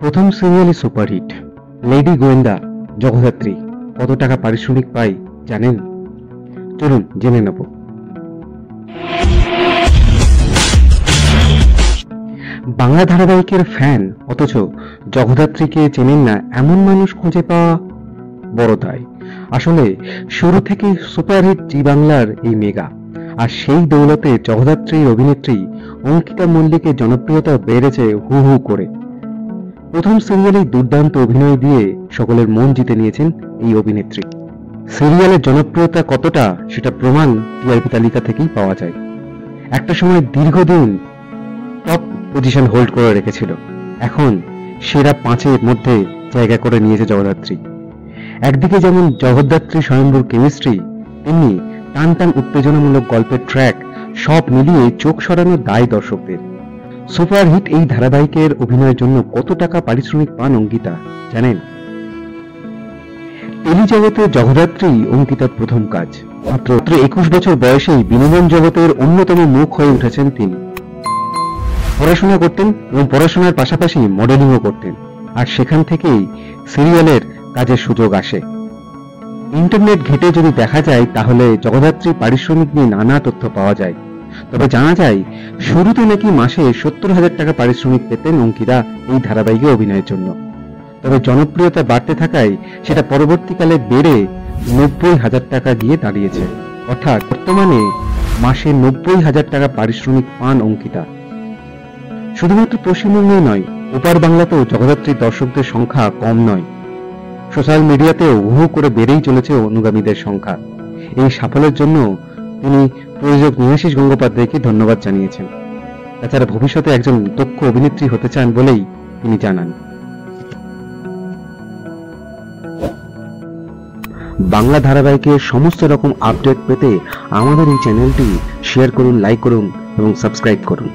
প্রথম সিরিয়ালই superhit. Lady গোয়েন্দা জগদ্ধাত্রী কত টাকা পারিশ্রমিক পায় জানেন? চলুন জেনে নেব। বাংলা ধারাবাহিকের ফ্যান অথচ জগদ্ধাত্রীকে চেনেন না এমন মানুষ খুঁজে পাওয়া বড় দায়। আসলে শুরু থেকে সুপারহিট জি বাংলার এই মেগা, আর সেই দৌলতে জগদ্ধাত্রীর অভিনেত্রী অঙ্কিতা মল্লিকের জনপ্রিয়তা বেড়েছে হু হু করে। প্রথম সিরিয়ালেই দুর্দান্ত অভিনয় দিয়ে সকলের মন জিতে নিয়েছেন এই অভিনেত্রী। সিরিয়ালের জনপ্রিয়তা কতটা সেটা প্রমাণ টিআরপি তালিকা থেকেই পাওয়া যায়। একটা সময় দীর্ঘদিন টপ পজিশন হোল্ড করে রেখেছিল, এখন সেরা 5-এর মধ্যে জায়গা করে নিয়েছে জগদ্ধাত্রী। একদিকে যেমন জগদ্ধাত্রী স্বয়ম্ভূর কেমিস্ট্রি, তেমনি টান টান উত্তেজনামূলক গল্পের ট্র্যাক, সব মিলিয়ে চোখ সরানোর দায় দর্শকদের। সুপারহিট এই ধারাবাহিকের অভিনয়ের জন্য কত টাকা পারিশ্রমিক পান অঙ্কিতা জানেন? টেলিজগতে জগদ্ধাত্রী অঙ্কিতার প্রথম কাজ। মাত্র 21 বছর বয়সেই বিনোদন জগতের অন্যতম মুখ হয়ে উঠেছেন তিনি। পড়াশোনা করতেন এবং পড়াশোনার পাশাপাশি মডেলিংও করতেন, আর সেখান থেকেই সিরিয়ালের কাজের সুযোগ আসে। ইন্টারনেট ঘেটে যদি দেখা যায় তাহলে জগদ্ধাত্রী পারিশ্রমিক নিয়ে নানা তথ্য পাওয়া যায়। তবে জানা যায় শুরুতে নাকি মাসে 70,000 টাকা পারিশ্রমিক পেতেন অঙ্কিতা এই ধারাবাহিকে অভিনয়ের জন্য। তবে জনপ্রিয়তা বাড়তে থাকায় সেটা পরবর্তীকালে বেড়ে 90,000 টাকা গিয়ে দাঁড়িয়েছে। অর্থাৎ বর্তমানে মাসে 90,000 টাকা পারিশ্রমিক পান অঙ্কিতা। শুধুমাত্র পশ্চিমবঙ্গেই নয়, ওপার বাংলাতেও জগদ্ধাত্রীর দর্শকদের সংখ্যা কম নয়। সোশ্যাল মিডিয়াতেও হু করে বেড়েই চলেছে অনুগামীদের সংখ্যা। এই সাফল্যের জন্য তিনি প্রযোজক নিহাশিস গঙ্গোপাধ্যায়কে ধন্যবাদ জানিয়েছেন। তাছাড়া ভবিষ্যতে একজন দক্ষ অভিনেত্রী হতে চান বলেই তিনি জানান। বাংলা ধারাবাহিকের সমস্ত রকম আপডেট পেতে আমাদের এই চ্যানেলটি শেয়ার করুন, লাইক করুন এবং সাবস্ক্রাইব করুন।